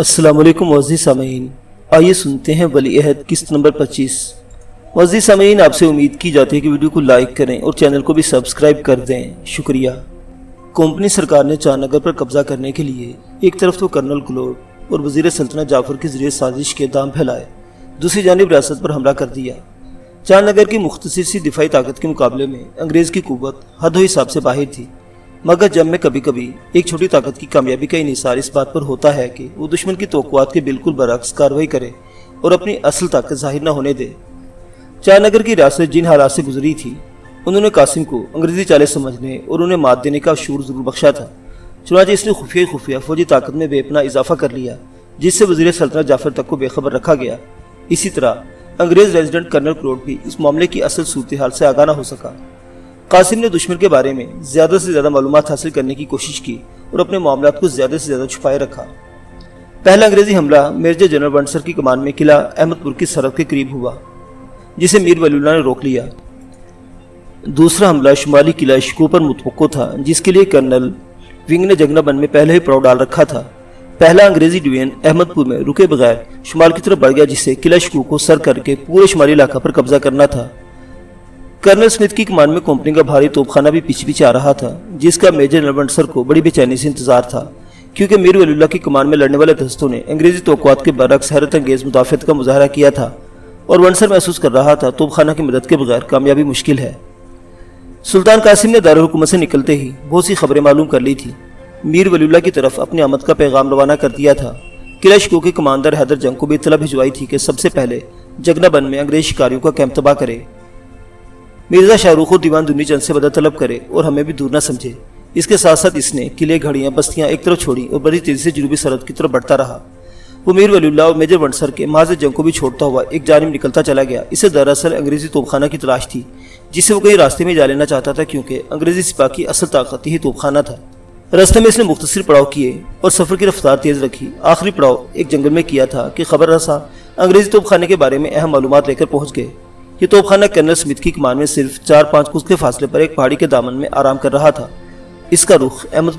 السلام علیکم معزز سامعین، آئیے سنتے ہیں ولی عہد قسط نمبر 25۔ معزز سامعین، آپ سے امید کی جاتی ہے کہ ویڈیو کو لائک کریں اور چینل کو بھی سبسکرائب کر دیں، شکریہ۔ کمپنی سرکار نے چار نگر پر قبضہ کرنے کے لیے ایک طرف تو کرنل گلوڈ اور وزیر سلطنت جعفر کے ذریعے سازش کے دام پھیلائے، دوسری جانب ریاست پر حملہ کر دیا۔ چار نگر کی مختصر سی دفاعی طاقت کے مقابلے میں انگریز کی قوت حد و حساب سے باہر تھی، مگر جنگ میں کبھی کبھی ایک چھوٹی طاقت کی کامیابی کا انحصار اس بات پر ہوتا ہے کہ وہ دشمن کی توقعات کے بالکل برعکس کارروائی کرے اور اپنی اصل طاقت ظاہر نہ ہونے دے۔ چار نگر کی ریاست جن حالات سے گزری تھی، انہوں نے قاسم کو انگریزی چالیں سمجھنے اور انہیں مات دینے کا شعور ضرور بخشا تھا، چنانچہ اس نے خفیہ فوجی طاقت میں بے پناہ اضافہ کر لیا، جس سے وزیر سلطنت جعفر تک کو بے خبر رکھا گیا۔ اسی طرح انگریز ریزیڈنٹ کرنل گلوڈ بھی اس معاملے کی اصل صورتحال سے آگاہ نہ ہو سکا۔ قاسم نے دشمن کے بارے میں زیادہ سے زیادہ معلومات حاصل کرنے کی کوشش کی اور اپنے معاملات کو زیادہ سے زیادہ چھپائے رکھا۔ پہلا انگریزی حملہ میجر جنرل ونسر کی کمان میں قلعہ احمد پور کی سرحد کے قریب ہوا، جسے میر ولی اللہ نے روک لیا۔ دوسرا حملہ شمالی قلعہ شکو پر متوقع تھا، جس کے لیے کرنل ونگ نے جگنا بند میں پہلے ہی پڑاؤ ڈال رکھا تھا۔ پہلا انگریزی ڈویژن احمد پور میں رکے بغیر شمال کی طرف بڑھ گیا، جسے قلعہ شکو کو سر کر کے پورے شمالی علاقہ پر قبضہ کرنا تھا۔ کرنل سمتھ کی کمان میں کمپنی کا بھاری توپ خانہ بھی پیچھے آ رہا تھا، جس کا میجر جنرل ونسر کو بڑی بے چینی سے انتظار تھا، کیونکہ میر ولی اللہ کی کمان میں لڑنے والے دستوں نے انگریزی توقعات کے برعکس حیرت انگیز مدافعت کا مظاہرہ کیا تھا، اور ونسر محسوس کر رہا تھا توپ خانہ کی مدد کے بغیر کامیابی مشکل ہے۔ سلطان قاسم نے دارالحکومت سے نکلتے ہی بہت سی خبریں معلوم کر لی تھی، میر ولی اللہ کی طرف اپنی آمد کا پیغام روانہ کر دیا تھا۔ قلعہ شکو کے کماندار حیدر جنگ کو بھی اطلاع بھجوائی تھی کہ سب سے پہلے جگنا بند میں انگریز شکاریوں کا کیمپ تباہ کرے، مرزا شاہ رخ اور دیوان دنی چند سے مدد طلب کرے اور ہمیں بھی دور نہ سمجھے۔ اس کے ساتھ ساتھ اس نے قلعے، گھڑیاں، بستیاں ایک طرف چھوڑی اور بڑی تیزی سے جنوبی سرحد کی طرف بڑھتا رہا۔ وہ میر ولی اللہ اور میجر ونسر کے محاذ جنگ کو بھی چھوڑتا ہوا ایک جانب نکلتا چلا گیا۔ اسے دراصل انگریزی توپ خانہ کی تلاش تھی، جسے وہ کہیں راستے میں جا لینا چاہتا تھا، کیونکہ انگریزی سپاہ کی اصل طاقت ہی توپ خانہ تھا۔ راستے میں اس نے مختصر پڑاؤ کیے اور سفر کی رفتار تیز رکھی۔ آخری پڑاؤ ایک جنگل میں کیا تھا کہ خبر رساں انگریزی توپ خانے کے بارے میں اہم معلومات لے کر پہنچ گئے۔ یہ توپ خانہ کرنل سمتھ کی کمان میں صرف 4-5 کوس کے فاصلے پر ایک پہاڑی کے دامن میں آرام کر رہا تھا۔ اس کا رخ احمد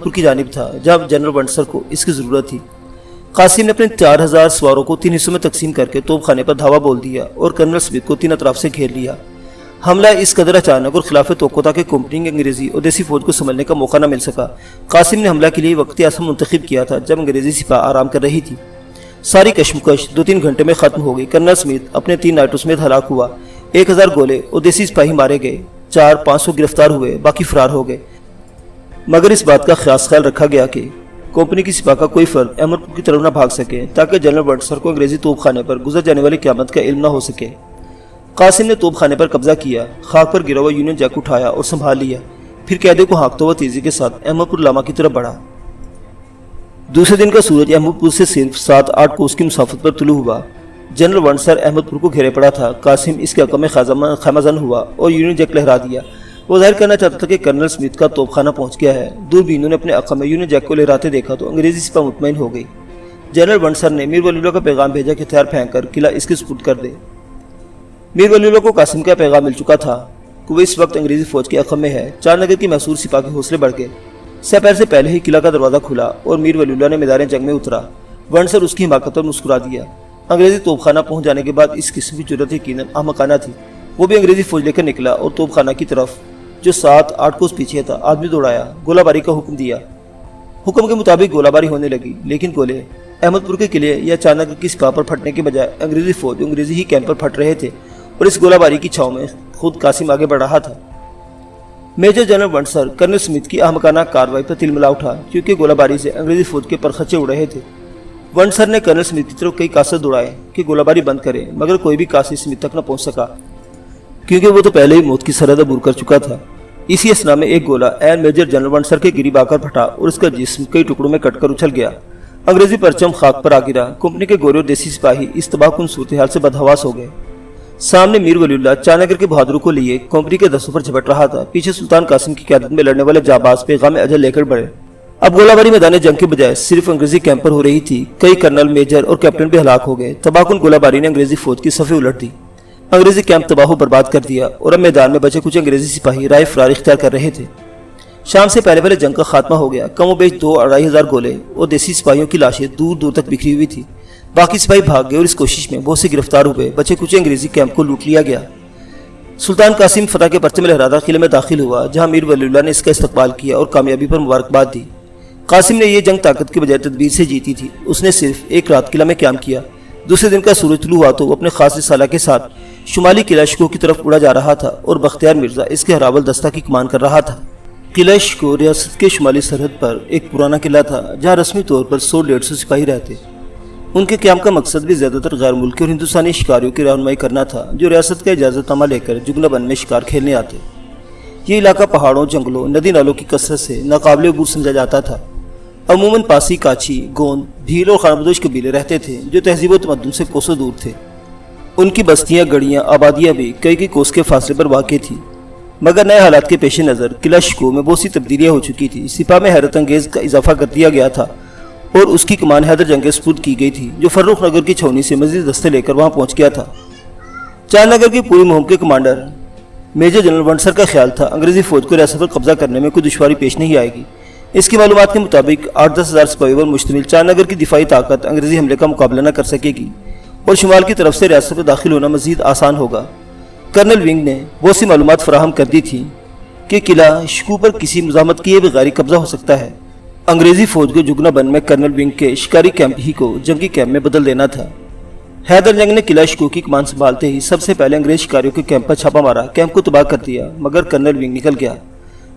پور کی جانب تھا، جہاں جنرل ونسر کو اس کی ضرورت تھی۔ قاسم نے اپنے 4000 سواروں کو 3 حصوں میں تقسیم کر کے توپ خانے پر دھاوا بول دیا اور کرنل سمتھ کو 3 اطراف سے گھیر لیا۔ حملہ اس قدر اچانک اور خلاف توقع تھا کہ کمپنی انگریزی اور دیسی فوج کو سنبھلنے کا موقع نہ مل سکا۔ قاسم نے حملہ کے لیے وقتی آسم منتخب کیا تھا جب انگریزی سپاہ آرام کر رہی تھی۔ ساری کشمکش 2-3 گھنٹے میں ختم ہو گئی۔ کرنل سمتھ اپنے 3 نائٹوں سمیت ہلاک ہوا، 1000 گولے اور دیسی سپاہی مارے گئے، 400-500 گرفتار ہوئے، باقی فرار ہو گئے۔ مگر اس بات کا خاص خیال رکھا گیا کہ کمپنی کی سپاہ کا کوئی فرد احمد پور کی طرف نہ بھاگ سکے، تاکہ جنرل ونسر کو انگریزی توپ خانے پر گزر جانے والی قیامت کا علم نہ ہو سکے۔ قاسم نے توپ خانے پر قبضہ کیا، خاک پر گرا ہوا یونین جیک اٹھایا اور سنبھال لیا، پھر قیدیوں کو ہانکتا ہوا تیزی کے ساتھ احمد پور لاما کی طرف بڑھا۔ دوسرے دن کا سورج احمد پور سے صرف 7-8 کوس کی مسافت پر طلوع ہوا۔ جنرل ونسر احمد پور کو گھیرے پڑا تھا۔ قاسم اس کے حق میں خیمہ زن ہوا اور یونین جیک لہرا دیا۔ وہ ظاہر کرنا چاہتا تھا کہ کرنل سمتھ کا توپ خانہ پہنچ گیا ہے۔ دوربینوں نے اپنے عقب میں یونین جیک کو لہراتے دیکھا تو انگریزی سپاہ مطمئن ہو گئی۔ جنرل ونسر نے میر ولی اللہ کا پیغام بھیجا کہ ہتھیار پھینک کر قلعہ اس کے سپرد کر دے۔ میر ولی اللہ کو قاسم کا پیغام مل چکا تھا کہ وہ اس وقت انگریزی فوج کے عقب میں ہے۔ چار نگر کی محصور سپاہ کے حوصلے بڑھ گئے۔ سپہر سے پہلے ہی قلعہ کا دروازہ کھلا اور میر ولی اللہ نے میدان جنگ میں اترا۔ ونسر اس کی حماقت پر مسکرا دیا۔ انگریزی توپ خانہ پہنچ جانے کے بعد اس قسم کی جرأت یقیناً احمقانہ تھی۔ وہ بھی انگریزی فوج لے کر نکلا اور توپ خانہ کی طرف جو 7-8 کوس پیچھے تھا آدمی دوڑایا، گولہ باری کا حکم دیا۔ حکم کے مطابق گولہ باری ہونے لگی، لیکن گولے احمد پور کے قلعے یا چار نگر کی سپاہ پر پھٹنے کے بجائے انگریزی فوج انگریزی ہی کیمپ پر پھٹ رہے تھے، اور اس گولہ باری کی چھاؤں میں خود قاسم آگے بڑھ رہا تھا۔ میجر جنرل ونسر کرنل سمتھ کی احمقانہ کارروائی پر تلملا اٹھا، کیونکہ گولہ باری سے انگریزی فوج کے پرخچے اڑ رہے تھے۔ ونسر نے کرنل سمتھ کی طرف کئی قاصد دوڑائے کہ گولہ باری بند کرے، مگر کوئی بھی قاصد سمتھ تک نہ پہنچ سکا، کیونکہ وہ تو پہلے ہی موت کی سرحد عبور کر چکا تھا۔ اسی اثنا میں ایک گولہ عین میجر جنرل ونسر کے قریب آ کر پھٹا اور اس کا جسم کئی ٹکڑوں میں کٹ کر اچھل گیا۔ انگریزی پرچم خاک پر آ گرا۔ کمپنی کے گورے اور دیسی سپاہی اس تباہ کن صورتحال سے بدحواس ہو گئے۔ سامنے میر ولی اللہ چار نگر کے بہادروں کو لیے کمپنی کے دستوں پر جھپٹ رہا تھا، پیچھے سلطان قاسم کی قیادت میں لڑنے والے جانباز پیغام اجل لے کر بڑھے۔ اب گولہ باری میدان جنگ کے بجائے صرف انگریزی کیمپ پر ہو رہی تھی۔ کئی کرنل، میجر اور کیپٹن بھی ہلاک ہو گئے۔ تباہ کن گولہ باری نے انگریزی فوج کی صفیں الٹ دی، انگریزی کیمپ تباہ و برباد کر دیا، اور اب میدان میں بچے کچھ انگریزی سپاہی رائے فرار اختیار کر رہے تھے۔ شام سے پہلے پہلے جنگ کا خاتمہ ہو گیا۔ کم و بیش 2-2.5 ہزار گولے اور دیسی سپاہیوں کی لاشیں دور دور تک بکھری ہوئی تھی۔ باقی سپاہی بھاگ گئے اور اس کوشش میں بہت سے گرفتار ہوئے۔ بچے کچھ انگریزی کیمپ کو لوٹ لیا گیا۔ سلطان قاسم فتح کے پرچم لہراتا قلعے میں داخل ہوا، جہاں میر ولی اللہ نے اس کا استقبال کیا اور کامیابی پر مبارکباد دی۔ قاسم نے یہ جنگ طاقت کے بجائے تدبیر سے جیتی تھی۔ اس نے صرف ایک رات قلعہ میں قیام کیا۔ دوسرے دن کا سورج طلوع ہوا تو وہ اپنے خاص رسالہ کے ساتھ شمالی قلعہ شکوہ کی طرف اڑا جا رہا تھا اور بختیار مرزا اس کے ہراول دستہ کی کمان کر رہا تھا۔ قلعہ شکوہ ریاست کے شمالی سرحد پر ایک پرانا قلعہ تھا، جہاں رسمی طور پر 100-150 سپاہی رہتے۔ ان کے قیام کا مقصد بھی زیادہ تر غیر ملکی اور ہندوستانی شکاریوں کی رہنمائی کرنا تھا، جو ریاست کا اجازت نامہ لے کر جگنا بن میں شکار کھیلنے آتے۔ یہ علاقہ پہاڑوں، جنگلوں، ندی نالوں کی کثرت سے ناقابل عبور سمجھا جاتا تھا۔ عموماً پاسی، کاچی، گوند، بھیل اور خانہ بدوش قبیلے رہتے تھے، جو تہذیب و تمدن سے کوسوں دور تھے۔ ان کی بستیاں، گڑیاں، آبادیاں بھی کئی کوس کے فاصلے پر واقع تھیں۔ مگر نئے حالات کے پیش نظر قلعہ شکوہ میں بہت سی تبدیلیاں ہو چکی تھی۔ سپاہ میں حیرت انگیز کا اضافہ کر دیا گیا تھا اور اس کی کمان حیدر جنگ کے سپرد کی گئی تھی، جو فروخ نگر کی چھاؤنی سے مزید دستے لے کر وہاں پہنچ گیا تھا۔ چاند نگر کی پوری مہم کے کمانڈر میجر جنرل ونڈسر کا خیال تھا انگریزی فوج کو ریاست پر قبضہ کرنے میں کوئی دشواری پیش نہیں آئے گی۔ اس کی معلومات کے مطابق 8-10 ہزار سپاہیوں پر مشتمل چاند نگر کی دفاعی طاقت انگریزی حملے کا مقابلہ نہ کر سکے گی اور شمال کی طرف سے ریاست میں داخل ہونا مزید آسان ہوگا۔ کرنل ونگ نے بہت سی معلومات فراہم کر دی تھی کہ قلعہ شکوہ پر کسی مزاحمت کیے بغیر قبضہ ہو سکتا ہے۔ انگریزی فوج کو جگنا بن میں کرنل ونگ کے شکاری کیمپ ہی کو جنگی کیمپ میں بدل دینا تھا۔ حیدر جنگ نے قلعہ شکوہ کی کمان سنبھالتے ہی سب سے پہلے انگریز شکاریوں کے کیمپ پر چھاپا مارا، کیمپ کو تباہ کر دیا، مگر کرنل ونگ نکل گیا۔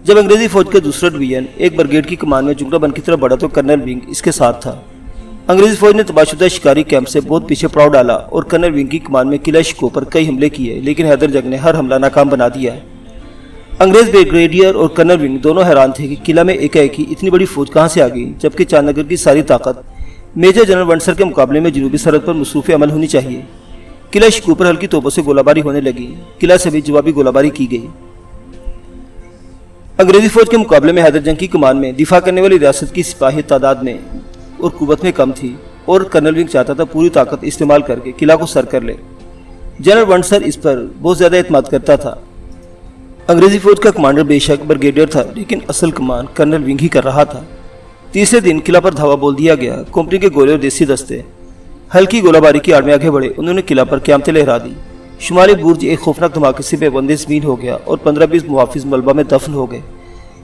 جب انگریزی فوج کا دوسرا ڈویژن ایک بریگیڈ کی کمان میں جگنا بن کی طرف بڑھا تو کرنل ونگ اس کے ساتھ تھا۔ انگریزی فوج نے تباہ شدہ شکاری کیمپ سے بہت پیچھے پڑاؤ ڈالا اور کرنل ونگ کی کمان میں قلعہ شکوہ پر کئی حملے کیے، لیکن حیدر جنگ نے ہر حملہ ناکام بنا دیا۔ انگریز بریگیڈیئر اور کرنل ونگ دونوں حیران تھے کہ قلعہ میں ایک اتنی بڑی فوج کہاں سے آ گئی، جبکہ چاند نگر کی ساری طاقت میجر جنرل ونڈسر کے مقابلے میں جنوبی سرحد پر مصروف عمل ہونی چاہیے۔ قلعہ شکوہ پر ہلکی توپوں سے گولہ باری ہونے لگی، قلعہ سے بھی جوابی گولہ باری کی گئی۔ انگریزی فوج کے مقابلے میں حیدر جنگ کی کمان میں دفاع کرنے والی ریاست کی سپاہی تعداد میں اور قوت میں کم تھی اور کرنل ونگ چاہتا تھا پوری طاقت استعمال کر کے قلعہ کو سر کر لے۔ جنرل ونڈسر اس پر بہت زیادہ اعتماد کرتا تھا۔ انگریزی فوج کا کمانڈر بے شک بریگیڈیئر تھا، لیکن اصل کمان کرنل ونگ ہی کر رہا تھا۔ تیسرے دن قلعہ پر دھاوا بول دیا گیا۔ کمپنی کے گولے اور دیسی دستے ہلکی گولہ باری کی آڑ میں آگے بڑھے۔ انہوں نے قلعہ پر قیامتیں لہرا دی۔ شمالی برج ایک خوفناک دھماکے سے پیوندے زمین ہو گیا اور 15-20 محافظ ملبہ میں دفن ہو گئے۔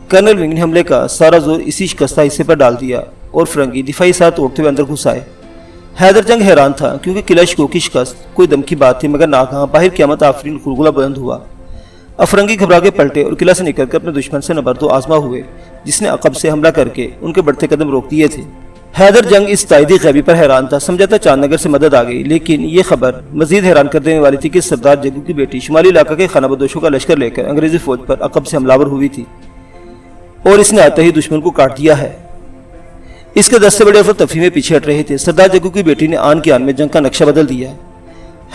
کرنل ونگ نے حملے کا سارا زور اسی شکستہ حصے پر ڈال دیا اور فرنگی دفاعی ساتھ توڑتے ہوئے اندر گھس آئے۔ حیدر جنگ حیران تھا کیونکہ قلعہ شکوہ کی شکست کوئی دم کی بات تھی، مگر ناگہاں باہر قیامت آفرین غلغلہ بلند ہوا۔ افرنگی گھبرا کے پلٹے اور قلعہ سے نکل کر اپنے دشمن سے نبرد و آزما ہوئے، جس نے عقب سے حملہ کر کے ان کے بڑھتے قدم روک دیے تھے۔ حیدر جنگ اس تائیدی غیبی پر حیران تھا، سمجھا تھا چاند نگر سے مدد آ گئی، لیکن یہ خبر مزید حیران کر دینے والی تھی کہ سردار جگو کی بیٹی شمالی علاقہ کے خانہ بدوشوں کا لشکر لے کر انگریزی فوج پر عقب سے حملہ ور ہوئی تھی اور اس نے آتے ہی دشمن کو کاٹ دیا ہے۔ اس کے دستے بڑے افر تفریح میں پیچھے ہٹ رہے تھے۔ سردار جگو کی بیٹی نے آن کے آن میں جنگ کا نقشہ بدل دیا۔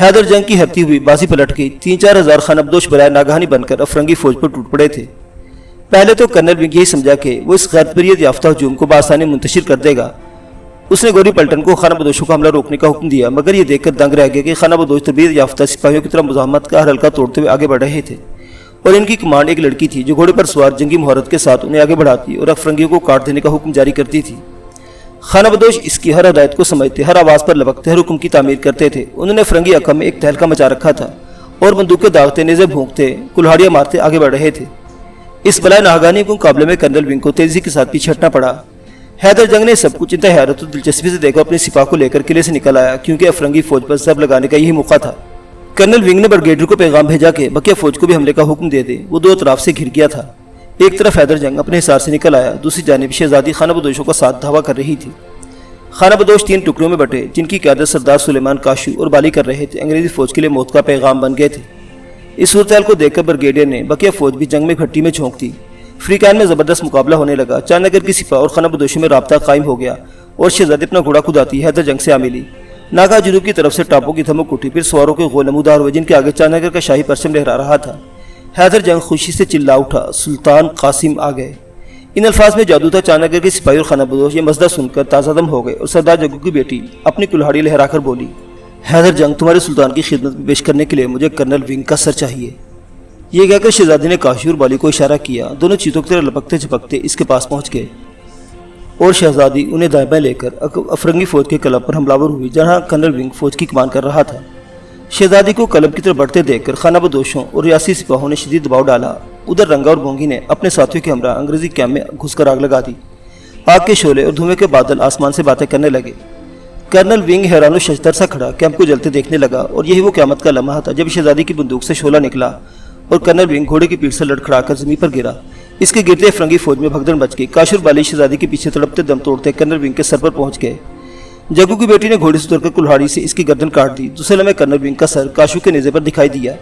حیدر جنگ کی ہرتی ہوئی بازی پلٹ گئی۔ 3-4 ہزار خانہ بدوش برائے ناگہانی بن کر افرنگی فوج پر ٹوٹ پڑے تھے۔ پہلے تو کرنل ونگ یہی سمجھا کہ وہ اس غیر تربیت یافتہ ہجوم کو بآسانی منتشر کر دے گا۔ اس نے گوری پلٹن کو خانہ بدوشوں کا حملہ روکنے کا حکم دیا، مگر یہ دیکھ کر دنگ رہ گیا کہ خانہ بدوش تربیت یافتہ سپاہیوں کی طرح مزاحمت کا ہر حلقہ توڑتے ہوئے آگے بڑھ رہے تھے اور ان کی کمانڈ ایک لڑکی تھی جو گھوڑے پر سوار جنگی مہارت کے ساتھ انہیں آگے بڑھاتی اور افرنگیوں کو کاٹ دینے کا حکم جاری کرتی تھی۔ خانہ بدوش اس کی ہر ہدایت کو سمجھتے، ہر آواز پر لبکتے، ہر حکم کی تعمیر کرتے تھے۔ انہوں نے فرنگی عقب میں ایک تہلکہ مچا رکھا تھا اور بندوقیں داغتے، نیزے بھونکتے، کلہاڑیاں مارتے آگے بڑھ رہے تھے۔ اس بلائے ناگہانی کے مقابلے میں کرنل ونگ کو تیزی کے ساتھ پیچھے ہٹنا پڑا۔ حیدر جنگ نے سب کچھ انتہائی حیرت و دلچسپی سے دیکھا، اپنے سپاہ کو لے کر قلعے سے نکل آیا کیونکہ افرنگی فوج پر ضرب لگانے کا یہی موقع تھا۔ کرنل ونگ نے بریگیڈیئر کو پیغام بھیجا کہ بقیہ فوج کو بھی حملے کا حکم دے دے۔ وہ دو اطراف سے گھر گیا تھا۔ ایک طرف حیدر جنگ اپنے حصار سے نکل آیا، دوسری جانب شہزادی خانہ بدوشوں کا ساتھ دھاوا کر رہی تھی۔ خانہ بدوش 3 ٹکڑوں میں بٹے، جن کی قیادت سردار سلیمان کاشو اور بالی کر رہے تھے، انگریزی فوج کے لیے موت کا پیغام بن گئے تھے۔ اس صورتحال کو دیکھ کر بریگیڈیئر نے بقیہ فوج بھی جنگ میں گھٹی میں جھونک دی۔ فریقین میں زبردست مقابلہ ہونے لگا۔ چاند نگر کی سپاہ اور خانہ بدوشوں میں رابطہ قائم ہو گیا اور شہزادی اپنا گھوڑا کھداتی حیدر جنگ سے آ ملی۔ ناگہاں جنوب کی طرف سے ٹاپوں کی دھمک اٹھی، پھر سواروں کے غول نمودار ہوئے جن کے آگے چاند نگر کا شاہی پرچم لہرا رہا تھا۔ حیدر جنگ خوشی سے چلا اٹھا، سلطان قاسم آ گئے۔ ان الفاظ میں جادو تھا۔ چاند نگر کے سپاہی اور خانہ بدوش یہ مزدہ سن کر تازہ دم ہو گئے اور سردار جگو کی بیٹی اپنی کلہاڑی لہرا کر بولی، حیدر جنگ، تمہارے سلطان کی خدمت میں پیش کرنے کے لیے مجھے کرنل ونگ کا سر چاہیے۔ یہ کہہ کر شہزادی نے کاشو اور بالی کو اشارہ کیا۔ دونوں چیتوں کی طرح لپکتے جھپکتے اس کے پاس پہنچ گئے اور شہزادی انہیں دائیں بائیں لے کر افرنگی فوج کے کلب پر حملہ ور ہوئی، جہاں کرنل ونگ فوج کی کمان کر رہا تھا۔ شہزادی کو کلب کی طرف بڑھتے دیکھ کر خانہ بدوشوں اور ریاسی سپاہوں نے شدید دباؤ ڈالا۔ ادھر رنگا اور بونگی نے اپنے ساتھیوں کے ہمراہ انگریزی کیمپ میں گھس کر آگ لگا دی۔ آگ کے شعلے اور دھوئیں کے بادل آسمان سے باتیں کرنے لگے۔ کرنل ونگ حیران و ششدر سا کھڑا کیمپ کو جلتے دیکھنے لگا، اور یہی وہ قیامت کا لمحہ تھا جب شہزادی کی بندوق سے شعلہ نکلا اور کرنل ونگ گھوڑے کی پیٹھ سے لڑکھڑا کر زمین پر گرا۔ اس کے گرتے فرنگی فوج میں بھگدڑ مچ گئی۔ کاشو اور بالی شہزادی کے پیچھے تڑپتے دم توڑتے کرنل ونگ کے سر پر پہنچ گئے۔ جگو کی بیٹی نے گھوڑے سے اتر کر کلہاڑی سے اس کی گردن کاٹ دی۔ دوسرے لمحے کرنل ونگ کا سر کاشو کے نیزے پر دکھائی دیا۔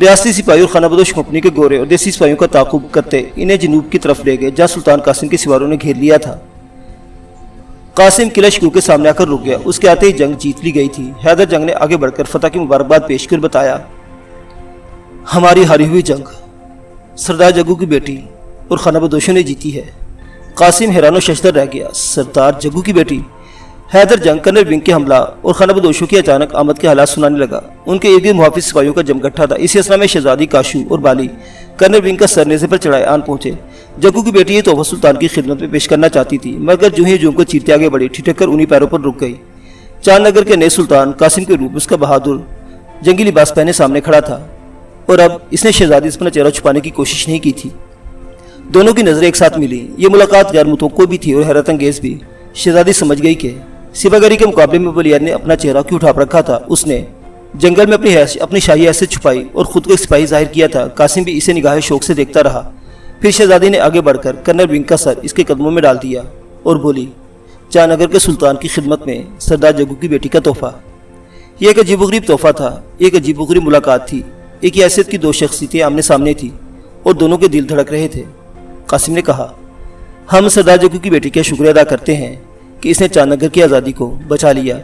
ریاستی سپاہی اور خانہ بدوش کمپنی کے گورے اور دیسی سپاہیوں کا تعاقب کرتے انہیں جنوب کی طرف لے گئے، جہاں سلطان قاسم کے سواروں نے گھیر لیا تھا۔ قاسم قلعہ شکوہ کے سامنے آ کر رک گیا۔ اس کے آتے ہی جنگ جیت لی گئی تھی۔ حیدر جنگ نے آگے بڑھ کر فتح کی مبارکباد پیش کر بتایا، ہماری ہاری ہوئی جنگ سردار جگو کی بیٹی اور خانہ بدوشوں نے جیتی ہے۔ قاسم حیران و ششدر رہ گیا۔ سردار جگو کی بیٹی؟ حیدر جنگ کرنل ونگ کے حملہ اور خانہ بدوشوں کی اچانک آمد کے حالات سنانے لگا۔ ان کے ارد گرد محافظ سپاہیوں کا جمگٹھا تھا۔ اسی اسنا میں شہزادی کاشو اور بالی کرنل ونگ کا سر نیزے پر چڑھائے آن پہنچے۔ جگو کی بیٹی یہ تحفہ سلطان کی خدمت میں پیش کرنا چاہتی تھی، مگر جو ہی ہجوم کو چیرتے آگے بڑھی، ٹھٹک کر انہی پیروں پر رک گئی۔ چاند نگر کے نئے سلطان قاسم کے روپ اس کا بہادر جنگی لباس پہنے سامنے کھڑا تھا، اور اب اس نے شہزادی سے اپنا چہرہ چھپانے کی کوشش نہیں کی تھی۔ دونوں کی نظریں ایک ساتھ ملی۔ یہ ملاقات غیر متوقع بھی تھی اور حیرت انگیز بھی۔ شہزادی سمجھ گئی کہ سپاہیگری کے مقابلے میں بلیار نے اپنا چہرہ کیوں اٹھا رکھا تھا۔ اس نے جنگل میں اپنی شاہی حیثیت چھپائی اور خود کو ایک سپاہی ظاہر کیا تھا۔ قاسم بھی اسے نگاہ شوق سے دیکھتا رہا۔ پھر شہزادی نے آگے بڑھ کر کرنل ونگ کا سر اس کے قدموں میں ڈال دیا اور بولی، چاند نگر کے سلطان کی خدمت میں سردار جگو کی بیٹی کا تحفہ۔ یہ ایک عجیب و غریب تحفہ تھا، ایک عجیب و غریب ملاقات تھی۔ ایک ہی حیثیت کی دو شخصیتیں آمنے سامنے تھیں اور دونوں کے دل دھڑک رہے تھے۔ قاسم نے کہا، ہم سردار جگو کی بیٹی کا شکریہ ادا کرتے ہیں کہ اس نے چاند نگر کی آزادی کو بچا لیا۔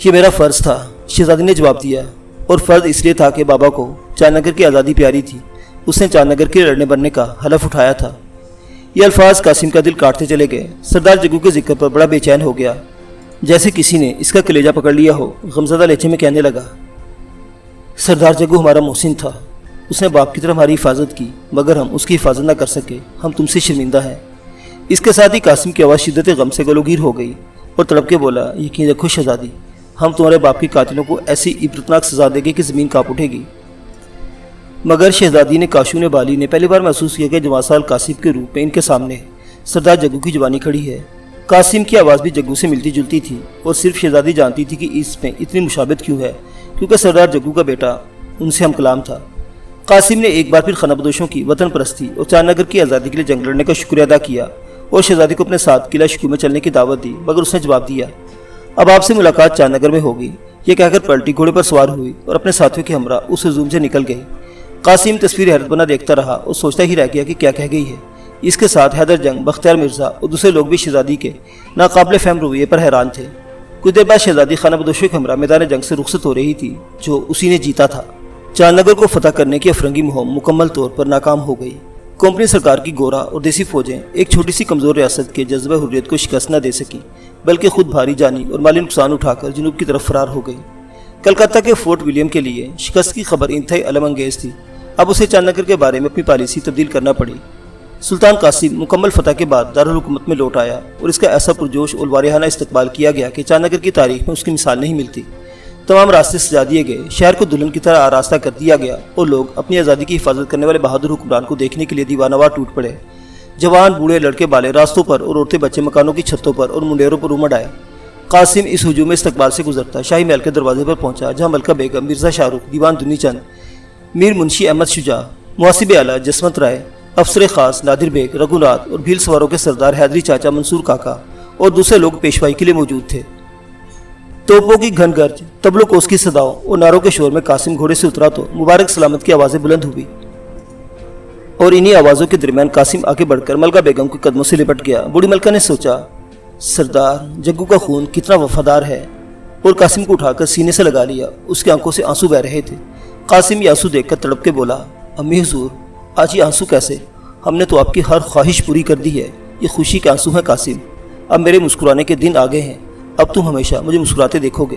یہ میرا فرض تھا، شہزادی نے جواب دیا، اور فرض اس لیے تھا کہ بابا کو چاند نگر کی آزادی پیاری تھی۔ اس نے چاند نگر کے لڑنے بننے کا حلف اٹھایا تھا۔ یہ الفاظ قاسم کا دل کاٹتے چلے گئے۔ سردار جگو کے ذکر پر بڑا بے چین ہو گیا، جیسے کسی نے اس کا کلیجہ پکڑ لیا ہو۔ غمزدہ لہجے میں کہنے لگا، سردار جگو ہمارا محسن تھا، اس نے باپ کی طرح ہماری حفاظت کی، مگر ہم اس کی حفاظت نہ کر سکے۔ ہم تم سے شرمندہ ہیں۔ اس کے ساتھ ہی قاسم کی آواز شدت غم سے گلوگیر ہو گئی اور تڑپ کے بولا، یقین رکھو شہزادی، ہم تمہارے باپ کی قاتلوں کو ایسی عبرتناک سزا دیں گے کہ زمین کانپ اٹھے گی۔ مگر شہزادی نے، کاشو نے، بالی نے پہلی بار محسوس کیا کہ جوان سال قاسم کے روپ میں ان کے سامنے سردار جگو کی جوانی کھڑی ہے۔ قاسم کی آواز بھی جگو سے ملتی جلتی تھی، اور صرف شہزادی جانتی تھی کہ اس میں اتنی مشابہت کیوں ہے، کیونکہ سردار جگو کا بیٹا ان سے ہم کلام تھا۔ قاسم نے ایک بار پھر خانہ بدوشوں کی وطن پرستی اور چاند نگر کی آزادی کے لیے جنگ لڑنے کا شکریہ ادا کیا اور شہزادی کو اپنے ساتھ قلعہ شکوہ میں چلنے کی دعوت دی، مگر اس نے جواب دیا، اب آپ سے ملاقات چاند نگر میں ہوگی۔ یہ کہہ کر پلٹی گھوڑے پر سوار ہوئی اور اپنے ساتھیوں کے ہمراہ اس ہجوم سے نکل گئی۔ قاسم تصویر حیرت بنا دیکھتا رہا اور سوچتا ہی رہ گیا کہ کیا کہہ گئی ہے۔ اس کے ساتھ حیدر جنگ، بختیار مرزا اور دوسرے لوگ بھی شہزادی کے ناقابل فہم رویے پر حیران تھے۔ کچھ دیر بعد شہزادی خانہ بدوشوں کے ہمراہ میدان جنگ سے رخصت ہو رہی تھی جو اسی نے جیتا تھا۔ چاند نگر کو فتح کرنے کی افرنگی مہم مکمل طور پر ناکام ہو گئی۔ کمپنی سرکار کی گورا اور دیسی فوجیں ایک چھوٹی سی کمزور ریاست کے جذبہ حریت کو شکست نہ دے سکی، بلکہ خود بھاری جانی اور مالی نقصان اٹھا کر جنوب کی طرف فرار ہو گئی۔ کلکتہ کے فورٹ ولیم کے لیے شکست کی خبر انتہائی الم انگیز تھی۔ اب اسے چاند نگر کے بارے میں اپنی پالیسی تبدیل کرنا پڑی۔ سلطان قاسم مکمل فتح کے بعد دارالحکومت میں لوٹ آیا اور اس کا ایسا پرجوش اور واریانہ استقبال کیا گیا کہ چاند نگر کی تاریخ میں اس کی مثال نہیں ملتی۔ تمام راستے سجا دیے گئے، شہر کو دلہن کی طرح آراستہ کر دیا گیا اور لوگ اپنی آزادی کی حفاظت کرنے والے بہادر حکمران کو دیکھنے کے لیے دیوانہ وار ٹوٹ پڑے۔ جوان، بوڑھے، لڑکے بالے راستوں پر اور عورتیں بچے مکانوں کی چھتوں پر اور منڈیروں پر امڑ آئے۔ قاسم اس ہجوم استقبال سے گزرتا شاہی محل کے دروازے پر پہنچا، جہاں ملکہ بیگم، مرزا شاہ رخ، دیوان دنی چند، میر منشی احمد شجاع، محاسب اعلیٰ جسونت رائے، افسر خاص نادر بیگ، رگھوناتھ اور بھیل سواروں کے سردار حیدری چاچا منصور کاکا اور دوسرے لوگ پیشوائی کے لیے موجود تھے۔ توپوں کی گھن گرج، تبلو کوس کی صداؤں اور نعروں کے شور میں قاسم گھوڑے سے اترا تو مبارک سلامت کی آوازیں بلند ہوئی، اور انہی آوازوں کے درمیان قاسم آگے بڑھ کر ملکہ بیگم کے قدموں سے لپٹ گیا۔ بوڑھی ملکہ نے سوچا، سردار جگو کا خون کتنا وفادار ہے، اور قاسم کو اٹھا کر سینے سے لگا لیا۔ اس کی آنکھوں سے آنسو بہ رہے تھے۔ قاسم یہ آنسو دیکھ کر تڑپ کے بولا، امی حضور، آج یہ آنسو کیسے؟ ہم نے تو آپ کی ہر خواہش پوری کر دی ہے۔ یہ خوشی کے آنسو ہیں قاسم، اب میرے مسکرانے کے دن آ گئے ہیں، اب تم ہمیشہ مجھے مسکراتے دیکھو گے۔